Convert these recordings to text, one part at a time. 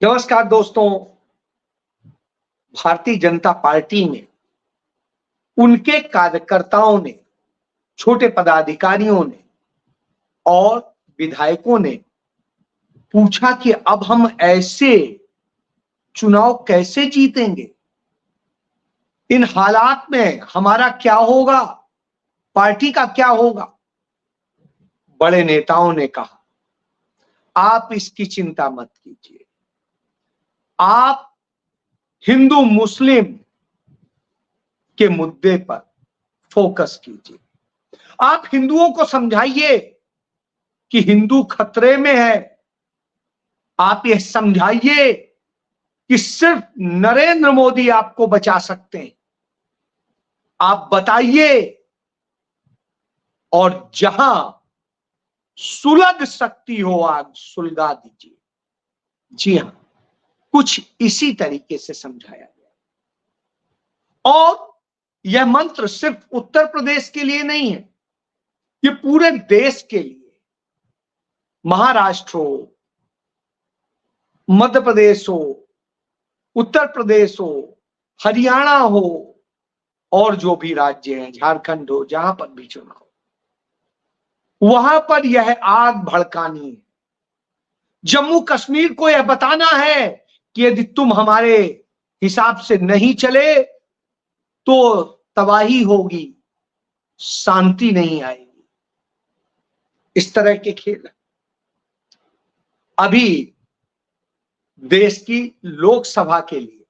नमस्कार दोस्तों। भारतीय जनता पार्टी में उनके कार्यकर्ताओं ने, छोटे पदाधिकारियों ने और विधायकों ने पूछा कि अब हम ऐसे चुनाव कैसे जीतेंगे, इन हालात में हमारा क्या होगा, पार्टी का क्या होगा। बड़े नेताओं ने कहा आप इसकी चिंता मत कीजिए, आप हिंदू मुस्लिम के मुद्दे पर फोकस कीजिए। आप हिंदुओं को समझाइए कि हिंदू खतरे में है। आप यह समझाइए कि सिर्फ नरेंद्र मोदी आपको बचा सकते हैं। आप बताइए और जहां सुलग सकती हो आग सुलगा दीजिए। जी हां, कुछ इसी तरीके से समझाया गया। और यह मंत्र सिर्फ उत्तर प्रदेश के लिए नहीं है, ये पूरे देश के लिए। महाराष्ट्र हो, मध्य प्रदेश हो, उत्तर प्रदेश हो, हरियाणा हो और जो भी राज्य हैं, झारखंड हो, जहां पर भी चुनाव, वहां पर यह आग भड़कानी है। जम्मू कश्मीर को यह बताना है कि यदि तुम हमारे हिसाब से नहीं चले तो तबाही होगी, शांति नहीं आएगी। इस तरह के खेल अभी देश की लोकसभा के लिए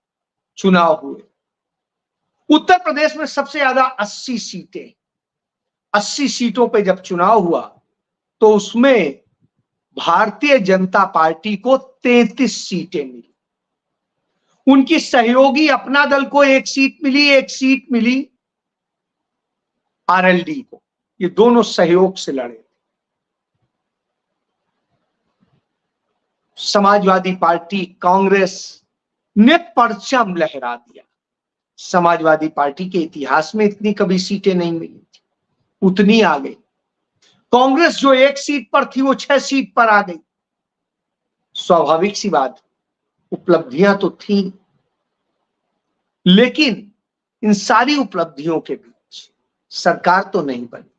चुनाव हुए। उत्तर प्रदेश में सबसे ज्यादा 80 सीटें, 80 सीटों पे जब चुनाव हुआ तो उसमें भारतीय जनता पार्टी को 33 सीटें मिली। उनकी सहयोगी अपना दल को 1 सीट मिली, 1 सीट मिली आरएलडी को। ये दोनों सहयोग से लड़े। समाजवादी पार्टी, कांग्रेस ने परचम लहरा दिया। समाजवादी पार्टी के इतिहास में इतनी कभी सीटें नहीं मिली थी, उतनी आ गई। कांग्रेस जो 1 सीट पर थी वो 6 सीट पर आ गई। स्वाभाविक सी बात, उपलब्धियां तो थी, लेकिन इन सारी उपलब्धियों के बीच सरकार तो नहीं बनी।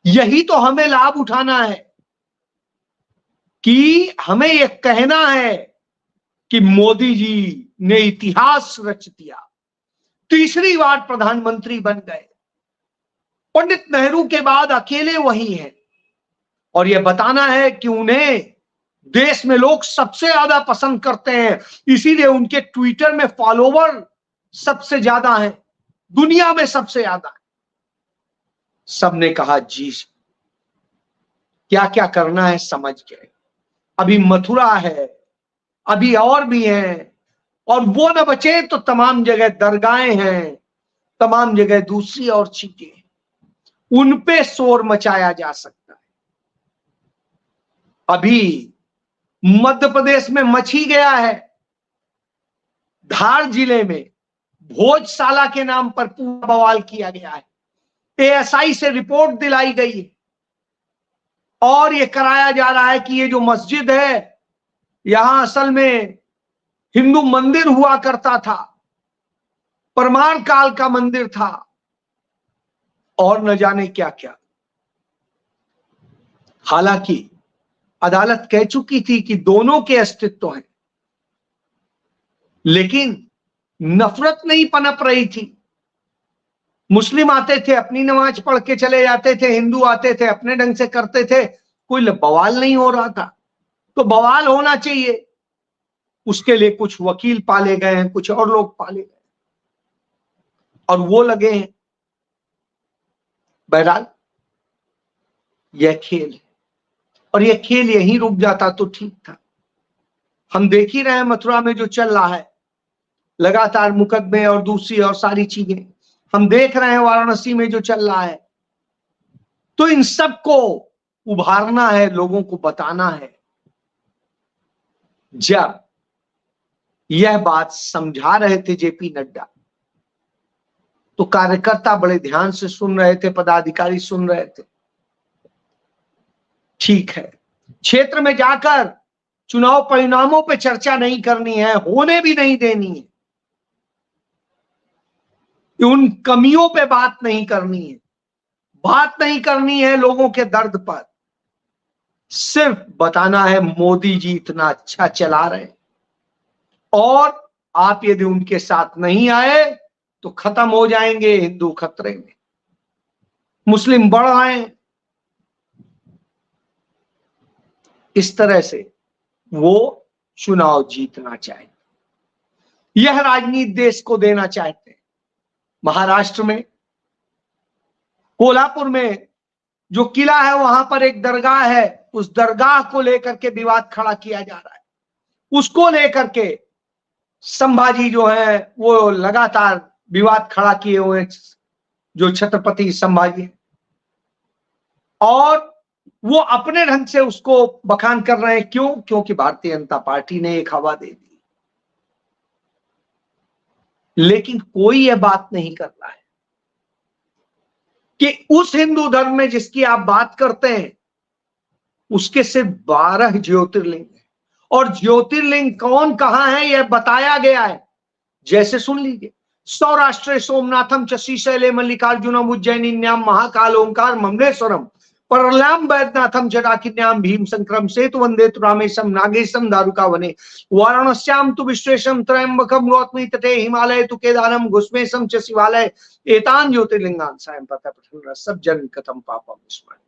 यही तो हमें लाभ उठाना है कि हमें यह कहना है कि मोदी जी ने इतिहास रच दिया, तीसरी बार प्रधानमंत्री बन गए, पंडित नेहरू के बाद अकेले वही हैं। और यह बताना है कि उन्हें देश में लोग सबसे ज्यादा पसंद करते हैं, इसीलिए उनके ट्विटर में फॉलोवर सबसे ज्यादा हैं, दुनिया में सबसे ज्यादा है। सबने कहा जी, क्या क्या करना है समझ गए। अभी मथुरा है, अभी और भी हैं, और वो न बचे तो तमाम जगह दरगाहें हैं, तमाम जगह दूसरी और चीजें, उन पे शोर मचाया जा सकता है। अभी मध्य प्रदेश में मच ही गया है। धार जिले में भोजशाला के नाम पर पूरा बवाल किया गया है। एएसआई से रिपोर्ट दिलाई गई है और यह कराया जा रहा है कि ये जो मस्जिद है, यहां असल में हिंदू मंदिर हुआ करता था, परमार काल का मंदिर था और न जाने क्या क्या। हालांकि अदालत कह चुकी थी कि दोनों के अस्तित्व हैं, लेकिन नफरत नहीं पनप रही थी। मुस्लिम आते थे, अपनी नमाज पढ़ के चले जाते थे, हिंदू आते थे, अपने ढंग से करते थे, कोई बवाल नहीं हो रहा था। तो बवाल होना चाहिए, उसके लिए कुछ वकील पाले गए हैं, कुछ और लोग पाले गए और वो लगे हैं। बहरहाल यह खेल है और यह खेल यहीं रुक जाता तो ठीक था। हम देख ही रहे हैं मथुरा में जो चल रहा है, लगातार मुकदमे और दूसरी और सारी चीजें हम देख रहे हैं, वाराणसी में जो चल रहा है। तो इन सब को उभारना है, लोगों को बताना है। जब यह बात समझा रहे थे जेपी नड्डा, तो कार्यकर्ता बड़े ध्यान से सुन रहे थे, पदाधिकारी सुन रहे थे। ठीक है, क्षेत्र में जाकर चुनाव परिणामों पे चर्चा नहीं करनी है, होने भी नहीं देनी है, उन कमियों पे बात नहीं करनी है, बात नहीं करनी है लोगों के दर्द पर। सिर्फ बताना है मोदी जी इतना अच्छा चला रहे और आप यदि उनके साथ नहीं आए तो खत्म हो जाएंगे, हिंदू खतरे में, मुस्लिम बढ़ आए। इस तरह से वो चुनाव जीतना चाहते, यह राजनीति देश को देना चाहते हैं। महाराष्ट्र में कोल्हापुर में जो किला है वहां पर एक दरगाह है, उस दरगाह को लेकर के विवाद खड़ा किया जा रहा है। उसको लेकर के संभाजी जो है वो लगातार विवाद खड़ा किए हुए, जो छत्रपति संभाजी, और वो अपने ढंग से उसको बखान कर रहे हैं। क्यों? क्योंकि भारतीय जनता पार्टी ने एक हवा दे दी, लेकिन कोई यह बात नहीं कर रहा है कि उस हिंदू धर्म में जिसकी आप बात करते हैं उसके सिर्फ 12 ज्योतिर्लिंग है, और ज्योतिर्लिंग कौन कहां है यह बताया गया है। जैसे सुन लीजिए, सौराष्ट्रे सोमनाथम च श्रीशैले मल्लिकार्जुनम उज्जैनिन्याम महाकाल ओंकार ममलेश्वरम परलाम वैद्यनाथम जटाकिन्याम भीम संक्रम सेतु वंदे रामेशम नागेशम दारुका वने वाराणस्याम तु विश्वेशम त्रयंबकम गौतमी तटे हिमालय तु केदारम घुस्मेशम च शिवालय एतान ज्योतिर्लिंगान सायं पता पठन सब जन कथम पापम स्मरण।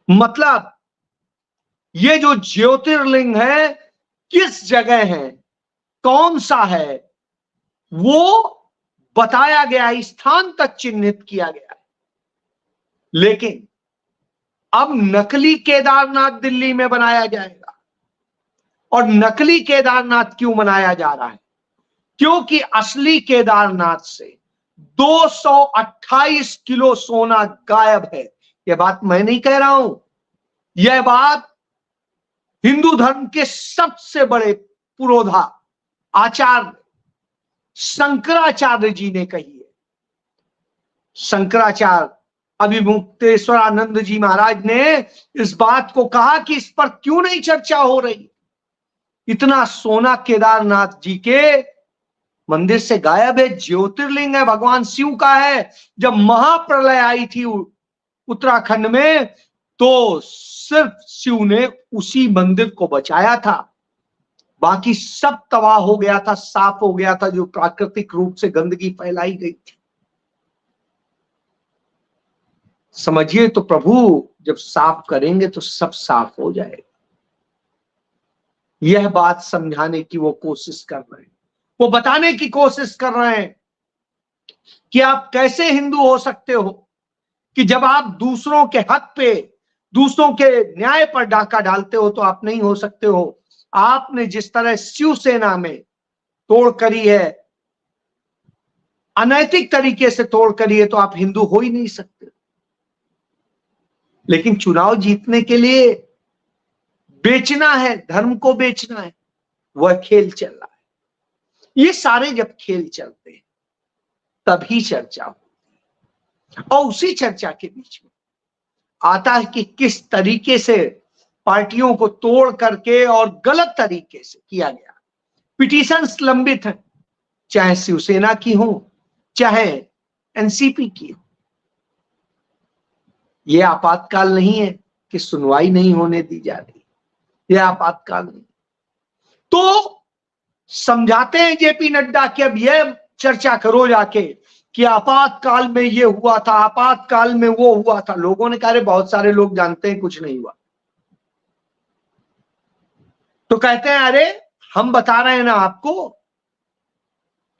मतलब ये जो ज्योतिर्लिंग है किस जगह है, कौन सा है, वो बताया गया, स्थान तक चिन्हित किया गया है। लेकिन अब नकली केदारनाथ दिल्ली में बनाया जाएगा। और नकली केदारनाथ क्यों बनाया जा रहा है? क्योंकि असली केदारनाथ से 228 किलो सोना गायब है। यह बात मैं नहीं कह रहा हूं, यह बात हिंदू धर्म के सबसे बड़े पुरोधा आचार्य शंकराचार्य जी ने कही है। शंकराचार्य अभिमुक्तेश्वरानंद जी महाराज ने इस बात को कहा कि इस पर क्यों नहीं चर्चा हो रही। इतना सोना केदारनाथ जी के मंदिर से गायब है, ज्योतिर्लिंग है, भगवान शिव का है। जब महाप्रलय आई थी उत्तराखंड में तो सिर्फ शिव ने उसी मंदिर को बचाया था, बाकी सब तबाह हो गया था, साफ हो गया था, जो प्राकृतिक रूप से गंदगी फैलाई गई थी। समझिए तो प्रभु जब साफ करेंगे तो सब साफ हो जाएगा। यह बात समझाने की वो कोशिश कर रहे हैं, वो बताने की कोशिश कर रहे हैं कि आप कैसे हिंदू हो सकते हो कि जब आप दूसरों के हक पे, दूसरों के न्याय पर डाका डालते हो तो आप नहीं हो सकते हो। आपने जिस तरह शिवसेना में तोड़ करी है, अनैतिक तरीके से तोड़ करी है, तो आप हिंदू हो ही नहीं सकते। लेकिन चुनाव जीतने के लिए बेचना है, धर्म को बेचना है, वह खेल चल रहा है। ये सारे जब खेल चलते हैं तभी चर्चा होती है, और उसी चर्चा के बीच में आता है कि किस तरीके से पार्टियों को तोड़ करके और गलत तरीके से किया गया। पिटीशंस लंबित हैं, चाहे शिवसेना की हो चाहे एनसीपी की हो। यह आपातकाल नहीं है कि सुनवाई नहीं होने दी जा रही, यह आपातकाल नहीं। तो समझाते हैं जेपी नड्डा कि अब यह चर्चा करो जाके कि आपातकाल में ये हुआ था, आपातकाल में वो हुआ था। लोगों ने कहा बहुत सारे लोग जानते हैं कुछ नहीं हुआ। तो कहते हैं अरे हम बता रहे हैं ना आपको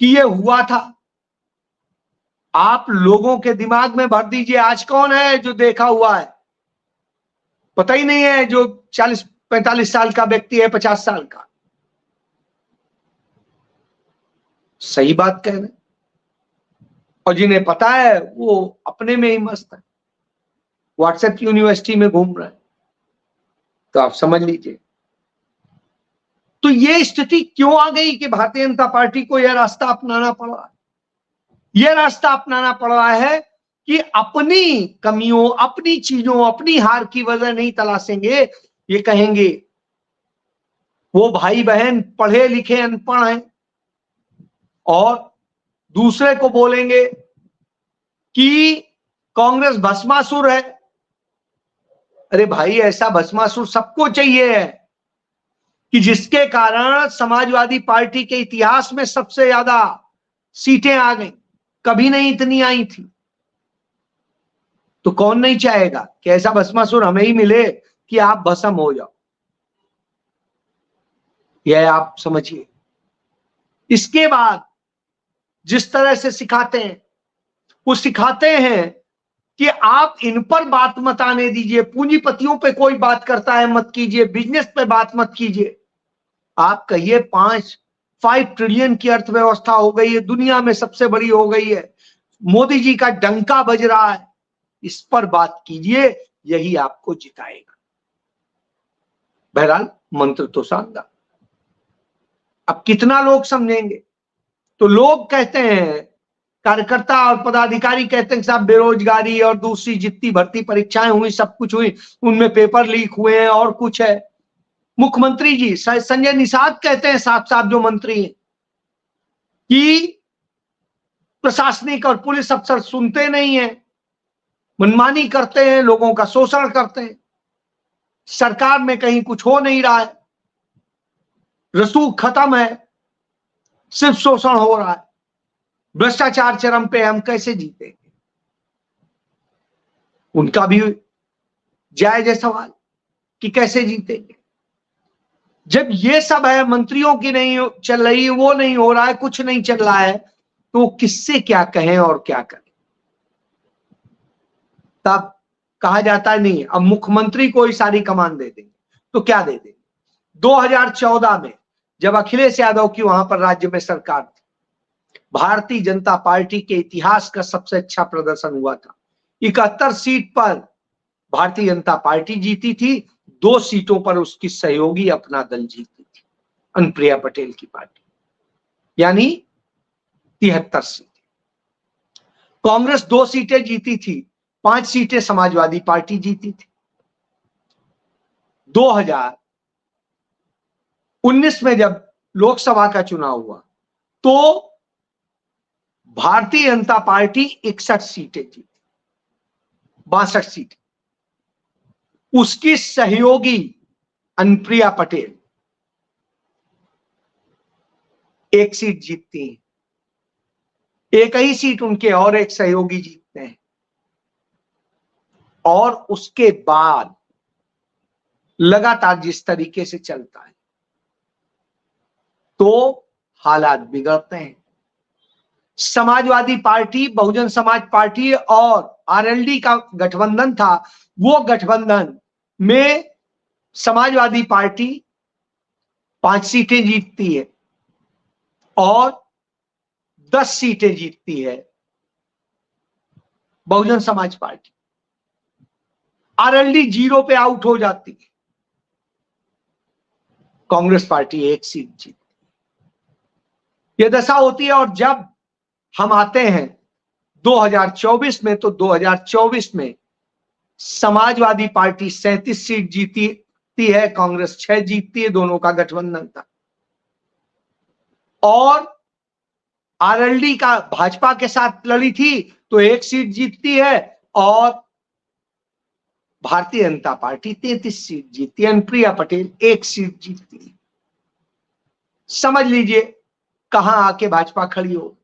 कि ये हुआ था, आप लोगों के दिमाग में भर दीजिए। आज कौन है जो देखा हुआ है? पता ही नहीं है। जो 40-45 साल का व्यक्ति है, 50 साल का। सही बात कह रहे। और जिन्हें पता है वो अपने में ही मस्त है, व्हाट्सएप यूनिवर्सिटी में घूम रहे हैं। तो आप समझ लीजिए तो ये स्थिति क्यों आ गई कि भारतीय जनता पार्टी को यह रास्ता अपनाना पड़ा। यह रास्ता अपनाना पड़ा है कि अपनी कमियों, अपनी चीजों, अपनी हार की वजह नहीं तलाशेंगे। ये कहेंगे वो भाई बहन पढ़े लिखे अनपढ़ हैं और दूसरे को बोलेंगे कि कांग्रेस भस्मासुर है। अरे भाई, ऐसा भस्मासुर सबको चाहिए है कि जिसके कारण समाजवादी पार्टी के इतिहास में सबसे ज्यादा सीटें आ गई, कभी नहीं इतनी आई थी। तो कौन नहीं चाहेगा कि ऐसा भस्मासुर हमें ही मिले कि आप भस्म हो जाओ। यह आप समझिए। इसके बाद जिस तरह से सिखाते हैं, वो सिखाते हैं कि आप इन पर बात मत आने दीजिए, पूंजीपतियों पे कोई बात करता है मत कीजिए, बिजनेस पे बात मत कीजिए। आप कहिए 5 ट्रिलियन की अर्थव्यवस्था हो गई है, दुनिया में सबसे बड़ी हो गई है, मोदी जी का डंका बज रहा है, इस पर बात कीजिए, यही आपको जिताएगा। बहरहाल मंत्र तो शानदार। अब कितना लोग समझेंगे? तो लोग कहते हैं, कार्यकर्ता और पदाधिकारी कहते हैं कि साहब बेरोजगारी और दूसरी जितनी भर्ती परीक्षाएं हुई, सब कुछ हुई, उनमें पेपर लीक हुए हैं और कुछ है। मुख्यमंत्री जी संजय निषाद कहते हैं साफ साफ, जो मंत्री हैं, कि प्रशासनिक और पुलिस अफसर सुनते नहीं है, मनमानी करते हैं, लोगों का शोषण करते हैं, सरकार में कहीं कुछ हो नहीं रहा है, रसूख खत्म है, सिर्फ शोषण हो रहा है, भ्रष्टाचार चरम पे, हम कैसे जीतेंगे? उनका भी जायज है सवाल कि कैसे जीतेंगे। जब ये सब है, मंत्रियों की नहीं चल रही, वो नहीं हो रहा है, कुछ नहीं चल रहा है, तो किससे क्या कहें और क्या करें? तब कहा जाता है नहीं, अब मुख्यमंत्री को ही सारी कमान दे देंगे। तो क्या दे देंगे? 2014 में जब अखिलेश यादव की वहां पर राज्य में सरकार थी, भारतीय जनता पार्टी के इतिहास का सबसे अच्छा प्रदर्शन हुआ था। 71 सीट पर भारतीय जनता पार्टी जीती थी, 2 सीटों पर उसकी सहयोगी अपना दल जीती थी, अनुप्रिया पटेल की पार्टी, यानी 73 सीटें। कांग्रेस 2 सीटें जीती थी, 5 सीटें समाजवादी पार्टी जीती थी। 2019 में जब लोकसभा का चुनाव हुआ तो भारतीय जनता पार्टी 61 सीटें जीती, 62 सीटें। उसकी सहयोगी अनुप्रिया पटेल 1 सीट जीतती हैं, एक ही सीट उनके और एक सहयोगी जीतते हैं। और उसके बाद लगातार जिस तरीके से चलता है तो हालात बिगड़ते हैं। समाजवादी पार्टी, बहुजन समाज पार्टी और आरएलडी का गठबंधन था, वो गठबंधन में समाजवादी पार्टी 5 सीटें जीतती है और 10 सीटें जीतती है बहुजन समाज पार्टी। आरएलडी 0 पे आउट हो जाती है, कांग्रेस पार्टी 1 सीट जीतती। यह दशा होती है। और जब हम आते हैं 2024 में, तो 2024 में समाजवादी पार्टी 37 सीट जीतती है, कांग्रेस 6 जीतती है, दोनों का गठबंधन था। और आरएलडी का भाजपा के साथ लड़ी थी तो 1 सीट जीतती है और भारतीय जनता पार्टी 33 सीट जीतती है, अनुप्रिया पटेल 1 सीट जीतती है। समझ लीजिए कहां आके भाजपा खड़ी हो।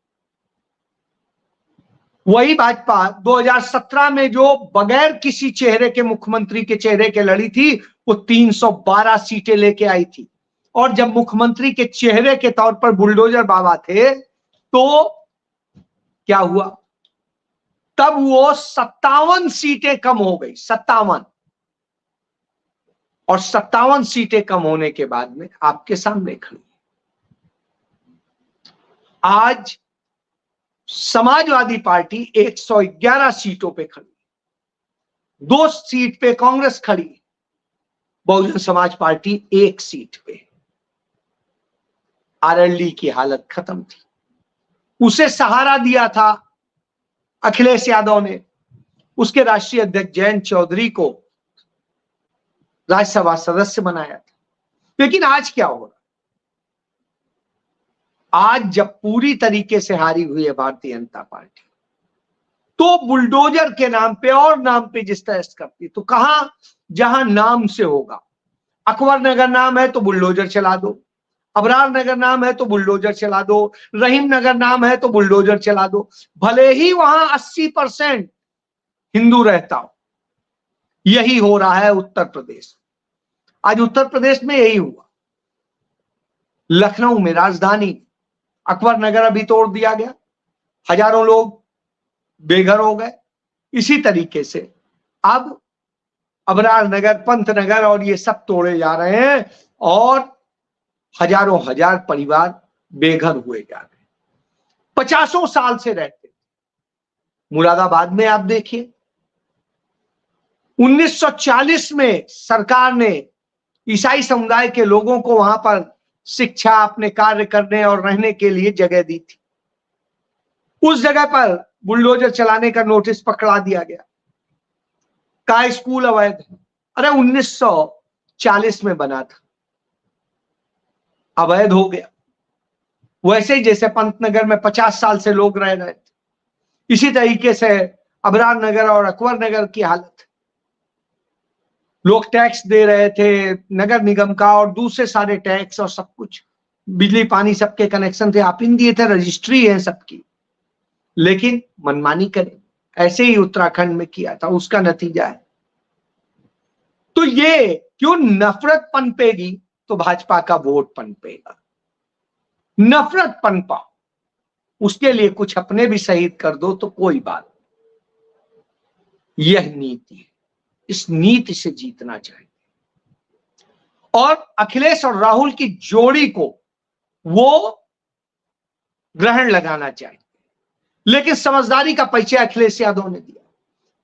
वही भाजपा 2017 में जो बगैर किसी चेहरे के, मुख्यमंत्री के चेहरे के लड़ी थी, वो 312 सीटें लेके आई थी। और जब मुख्यमंत्री के चेहरे के तौर पर बुलडोजर बाबा थे तो क्या हुआ? तब वो 57 सीटें कम हो गई, 57। और 57 सीटें कम होने के बाद में आपके सामने खड़ी। आज समाजवादी पार्टी 111 सीटों पे खड़ी, 2 सीट पे कांग्रेस खड़ी, बहुजन समाज पार्टी 1 सीट पे। आरएलडी की हालत खत्म थी, उसे सहारा दिया था अखिलेश यादव ने, उसके राष्ट्रीय अध्यक्ष जयंत चौधरी को राज्यसभा सदस्य बनाया था। लेकिन आज क्या हो रहा है? आज जब पूरी तरीके से हारी हुई है भारतीय जनता पार्टी, तो बुलडोजर के नाम पे और नाम पे जिस तरह से करती, तो कहां जहां नाम से होगा, अकबर नगर नाम है तो बुलडोजर चला दो, अबरार नगर नाम है तो बुलडोजर चला दो, रहीम नगर नाम है तो बुलडोजर चला दो, भले ही वहां 80% हिंदू रहता हो। यही हो रहा है उत्तर प्रदेश। आज उत्तर प्रदेश में यही हुआ। लखनऊ में, राजधानी, अकबर नगर अभी तोड़ दिया गया, हजारों लोग बेघर हो गए। इसी तरीके से अब अबरार नगर, पंत नगर और ये सब तोड़े जा रहे हैं और हजारों हजार परिवार बेघर हुए जा रहे हैं। 50 साल से रहते थे। मुरादाबाद में आप देखिए, 1940 में सरकार ने ईसाई समुदाय के लोगों को वहां पर शिक्षा, अपने कार्य करने और रहने के लिए जगह दी थी। उस जगह पर बुलडोजर चलाने का नोटिस पकड़ा दिया गया, का स्कूल अवैध है। अरे 1940 में बना था, अवैध हो गया। वैसे ही जैसे पंतनगर में 50 साल से लोग रह रहे थे, इसी तरीके से अबरार नगर और अकबर नगर की हालत। लोग टैक्स दे रहे थे नगर निगम का और दूसरे सारे टैक्स और सब कुछ, बिजली पानी सबके कनेक्शन थे, आप इन दिए थे, रजिस्ट्री है सबकी, लेकिन मनमानी करें। ऐसे ही उत्तराखंड में किया था, उसका नतीजा है। तो ये क्यों नफरत पनपेगी तो भाजपा का वोट पनपेगा। नफरत पनपा, उसके लिए कुछ अपने भी शहीद कर दो तो कोई बात। यह नीति है, इस नीति से जीतना चाहिए। और अखिलेश और राहुल की जोड़ी को वो ग्रहण लगाना चाहिए, लेकिन समझदारी का परिचय अखिलेश यादव ने दिया।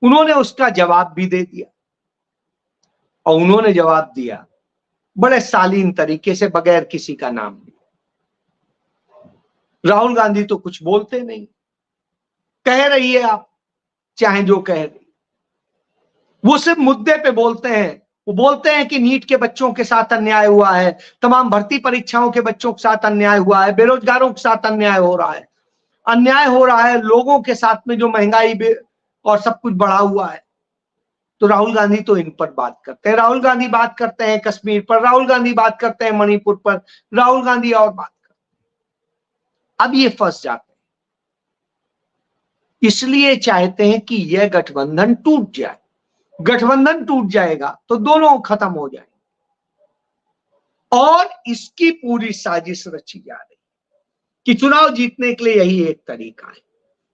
उन्होंने उसका जवाब भी दे दिया, और उन्होंने जवाब दिया बड़े शालीन तरीके से, बगैर किसी का नाम लिए। राहुल गांधी तो कुछ बोलते नहीं, कह रही है आप चाहे जो कह रही, वो सिर्फ मुद्दे पे बोलते हैं। वो बोलते हैं कि नीट के बच्चों के साथ अन्याय हुआ है, तमाम भर्ती परीक्षाओं के बच्चों के साथ अन्याय हुआ है, बेरोजगारों के साथ अन्याय हो रहा है, अन्याय हो रहा है लोगों के साथ में जो महंगाई और सब कुछ बढ़ा हुआ है। तो राहुल गांधी तो इन पर बात करते हैं। राहुल गांधी बात करते हैं कश्मीर पर, राहुल गांधी बात करते हैं मणिपुर पर, राहुल गांधी और बात करते हैं। अब ये फंस जाते हैं, इसलिए चाहते हैं कि यह गठबंधन टूट जाए। गठबंधन टूट जाएगा तो दोनों खत्म हो जाएंगे, और इसकी पूरी साजिश रची जा रही कि चुनाव जीतने के लिए यही एक तरीका है।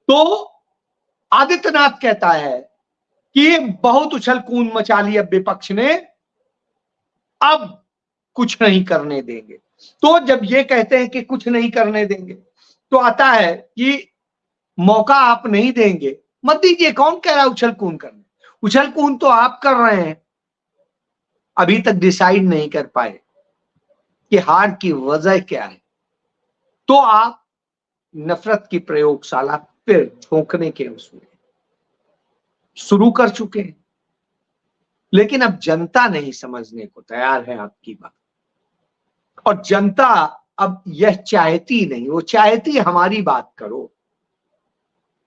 तो आदित्यनाथ कहता है कि बहुत उछल कूद मचा ली अब विपक्ष ने, अब कुछ नहीं करने देंगे। तो जब ये कहते हैं कि कुछ नहीं करने देंगे, तो आता है कि मौका आप नहीं देंगे, मत दीजिए। कौन कह रहा है उछल कूद करने? उछल कूद तो आप कर रहे हैं, अभी तक डिसाइड नहीं कर पाए कि हार की वजह क्या है। तो आप नफरत की प्रयोगशाला फिर झोंकने के उसमें शुरू कर चुके हैं, लेकिन अब जनता नहीं समझने को तैयार है आपकी बात। और जनता अब यह चाहती नहीं, वो चाहती हमारी बात करो।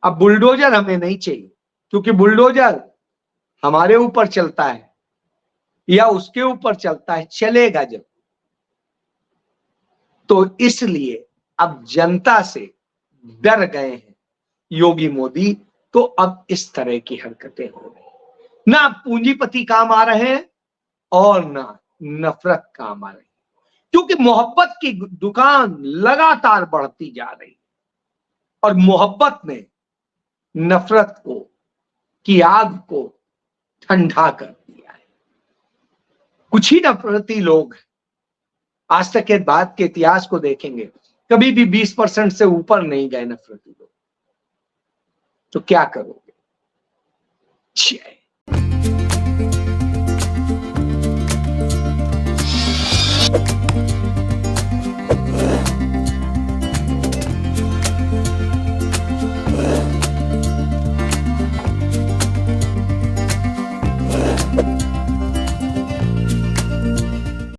अब बुलडोजर हमें नहीं चाहिए, क्योंकि बुलडोजर हमारे ऊपर चलता है या उसके ऊपर चलता है, चलेगा जब। तो इसलिए अब जनता से डर गए हैं योगी मोदी, तो अब इस तरह की हरकतें हो रही, ना पूंजीपति काम आ रहे हैं और ना नफरत काम आ रही, क्योंकि मोहब्बत की दुकान लगातार बढ़ती जा रही और मोहब्बत ने नफरत को की आग को ठंडा कर दिया है। कुछ ही नफरती लोग आज तक के बाद के इतिहास को देखेंगे, कभी भी 20% से ऊपर नहीं गए नफरती लोग। तो क्या करोगे?